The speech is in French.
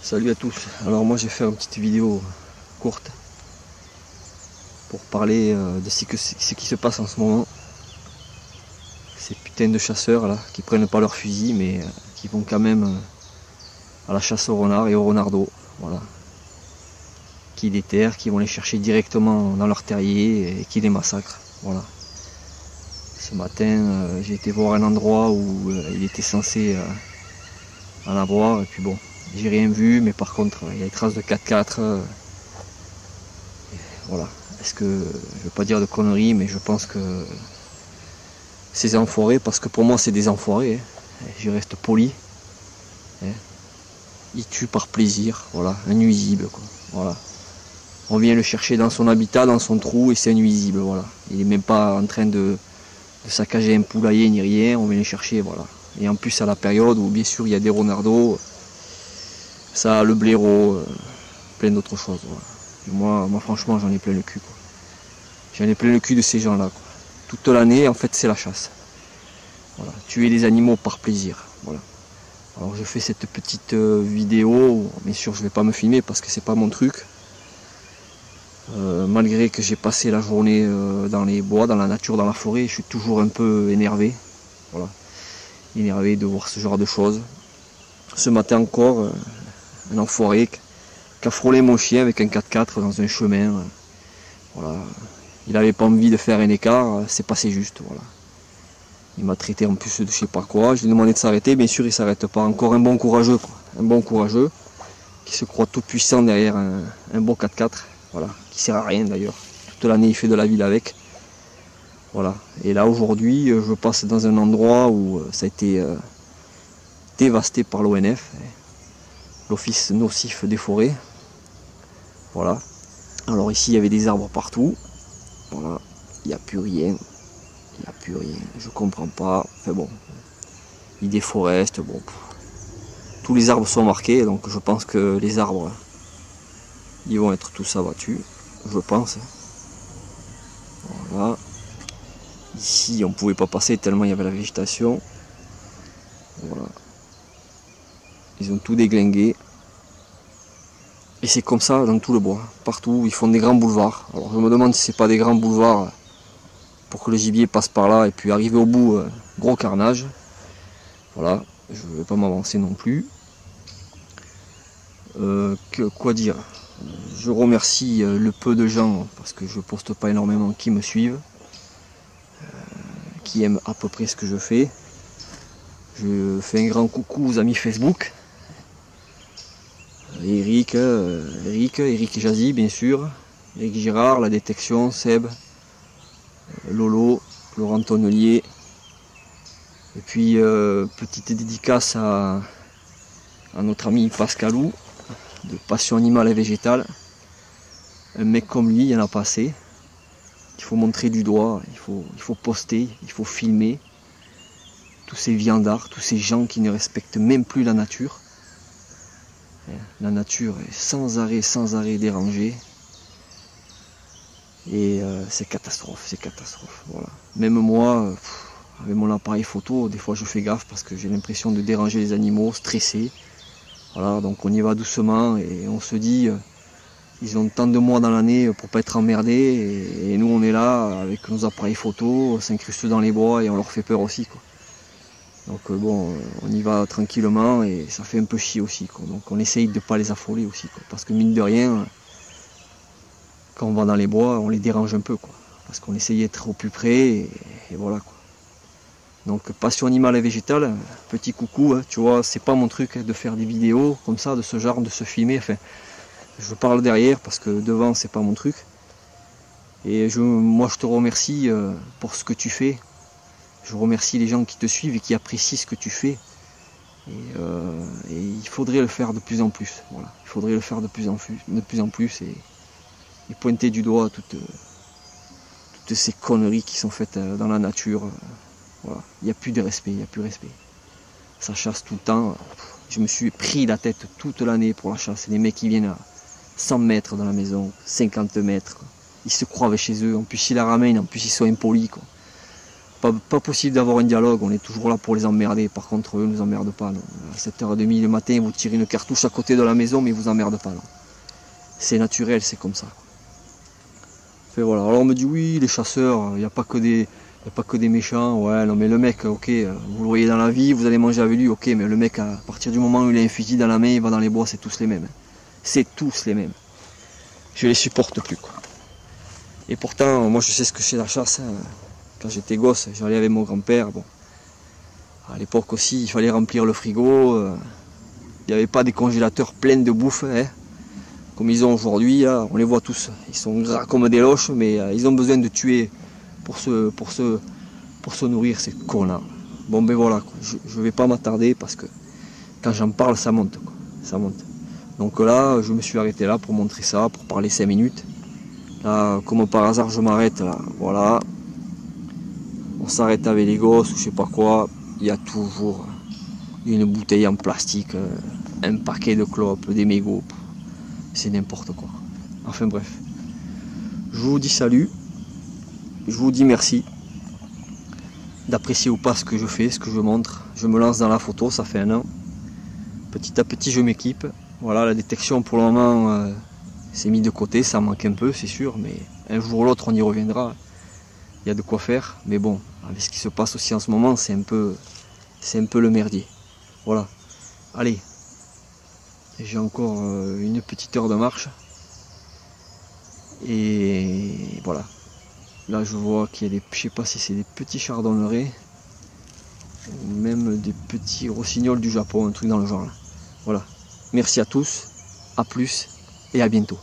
Salut à tous. Alors moi j'ai fait une petite vidéo courte pour parler de ce qui se passe en ce moment. Ces putains de chasseurs là qui prennent pas leur fusil mais qui vont quand même à la chasse au renard et au renardeau. Voilà. Qui déterrent, qui vont les chercher directement dans leur terrier et qui les massacrent. Voilà. Ce matin j'ai été voir un endroit où il était censé en avoir et puis bon. J'ai rien vu, mais par contre, il y a des traces de 4x4. Voilà. Est-ce que, je ne veux pas dire de conneries, mais je pense que ces enfoirés, parce que pour moi c'est des enfoirés, hein, je reste poli. Hein, ils tuent par plaisir, voilà, un nuisible, quoi. Voilà. On vient le chercher dans son habitat, dans son trou, et c'est un nuisible, voilà. Il n'est même pas en train de saccager un poulailler ni rien, on vient le chercher, voilà. Et en plus à la période où bien sûr il y a des renardeaux. Ça, le blaireau, plein d'autres choses. Voilà. Moi franchement j'en ai plein le cul. J'en ai plein le cul de ces gens là. Toute l'année en fait c'est la chasse. Voilà. Tuer les animaux par plaisir. Voilà. Alors je fais cette petite vidéo, bien sûr je ne vais pas me filmer parce que c'est pas mon truc. Malgré que j'ai passé la journée dans les bois, dans la nature, dans la forêt, je suis toujours un peu énervé. Voilà. Énervé de voir ce genre de choses. Ce matin encore. Un enfoiré qui a frôlé mon chien avec un 4x4 dans un chemin. Voilà. Il n'avait pas envie de faire un écart, c'est passé juste. Voilà. Il m'a traité en plus de je sais pas quoi. Je lui ai demandé de s'arrêter, bien sûr il ne s'arrête pas. Encore un bon courageux, quoi. Un bon courageux qui se croit tout puissant derrière un beau 4x4. Voilà. Qui sert à rien d'ailleurs. Toute l'année il fait de la ville avec. Voilà. Et là aujourd'hui je passe dans un endroit où ça a été dévasté par l'ONF. L'office nocif des forêts. Voilà. Alors ici il y avait des arbres partout. Voilà. Il n'y a plus rien. Il n'y a plus rien. Je comprends pas. Enfin bon. Ils déforestent. Bon. Tous les arbres sont marqués. Donc je pense que les arbres ils vont être tous abattus. Je pense. Voilà. Ici on ne pouvait pas passer tellement il y avait la végétation. Voilà. Ils ont tout déglingué. Et c'est comme ça dans tout le bois. Partout, ils font des grands boulevards. Alors je me demande si c'est pas des grands boulevards pour que le gibier passe par là et puis arriver au bout, gros carnage. Voilà, je ne vais pas m'avancer non plus. Quoi dire? Je remercie le peu de gens, parce que je poste pas énormément, qui me suivent, qui aiment à peu près ce que je fais. Je fais un grand coucou aux amis Facebook. Eric Jazzy bien sûr, Eric Girard, La Détection, Seb, Lolo, Laurent Tonnelier. Et puis petite dédicace à notre ami Pascalou, de Passion Animale et Végétale. Un mec comme lui, il y en a pas assez. Il faut montrer du doigt, il faut poster, il faut filmer. Tous ces viandards, tous ces gens qui ne respectent même plus la nature. La nature est sans arrêt dérangée. Et c'est catastrophe, voilà. Même moi, avec mon appareil photo, des fois je fais gaffe parce que j'ai l'impression de déranger les animaux, stressés. Voilà, donc on y va doucement et on se dit, ils ont tant de mois dans l'année pour pas être emmerdés. Et nous on est là avec nos appareils photo, on s'incruste dans les bois et on leur fait peur aussi, quoi. Donc bon, on y va tranquillement et ça fait un peu chier aussi, quoi. Donc on essaye de ne pas les affoler aussi, quoi. Parce que mine de rien, quand on va dans les bois, on les dérange un peu, quoi. Parce qu'on essaye d'être au plus près et voilà, quoi. Donc Passion Animale et Végétale, petit coucou, hein, tu vois, c'est pas mon truc de faire des vidéos comme ça, de ce genre, de se filmer. Enfin, je parle derrière parce que devant c'est pas mon truc. Et moi je te remercie pour ce que tu fais. Je remercie les gens qui te suivent et qui apprécient ce que tu fais. Et il faudrait le faire de plus en plus. Voilà. Il faudrait le faire de plus en plus et pointer du doigt toutes ces conneries qui sont faites dans la nature. Voilà. Il n'y a plus de respect, il n'y a plus de respect. Ça chasse tout le temps. Je me suis pris la tête toute l'année pour la chasse. Les mecs qui viennent à 100 mètres dans la maison, 50 mètres. Quoi. Ils se croient avec chez eux. En plus ils la ramènent, en plus ils sont impolis. Quoi. pas possible d'avoir un dialogue, on est toujours là pour les emmerder. Par contre, eux ne nous emmerdent pas. Non. À 7h30 le matin, vous tirez une cartouche à côté de la maison, mais ils vous emmerdent pas. C'est naturel, c'est comme ça. Fait, voilà. Alors on me dit oui, les chasseurs, il n'y a pas que des méchants. Ouais, non mais le mec, ok, vous le voyez dans la vie, vous allez manger avec lui, ok, mais le mec, à partir du moment où il a un fusil dans la main, il va dans les bois, c'est tous les mêmes. C'est tous les mêmes. Je les supporte plus, quoi. Et pourtant, moi je sais ce que c'est la chasse. Hein. Quand j'étais gosse, j'allais avec mon grand-père. Bon. À l'époque aussi, il fallait remplir le frigo. Il n'y avait pas des congélateurs pleins de bouffe, hein, comme ils ont aujourd'hui. On les voit tous. Ils sont gras comme des loches, mais ils ont besoin de tuer pour se nourrir, ces cons-là. Bon ben voilà, quoi. Je ne vais pas m'attarder parce que quand j'en parle, ça monte, quoi. Ça monte. Donc là, je me suis arrêté là pour montrer ça, pour parler 5 minutes. Là, comme par hasard, je m'arrête là. Voilà. On s'arrête avec les gosses ou je sais pas quoi. Il y a toujours une bouteille en plastique, un paquet de clopes, des mégots. C'est n'importe quoi. Enfin bref. Je vous dis salut. Je vous dis merci d'apprécier ou pas ce que je fais, ce que je montre. Je me lance dans la photo, ça fait 1 an. Petit à petit, je m'équipe. Voilà, la détection pour le moment, c'est mis de côté, ça manque un peu, c'est sûr, mais un jour ou l'autre, on y reviendra. Il y a de quoi faire, mais bon, avec ce qui se passe aussi en ce moment, c'est un peu le merdier. Voilà. Allez, j'ai encore une petite heure de marche. Et voilà. Là, je vois qu'il y a des, je sais pas si c'est des petits chardonnerets, ou même des petits rossignols du Japon, un truc dans le genre. Là. Voilà. Merci à tous, à plus et à bientôt.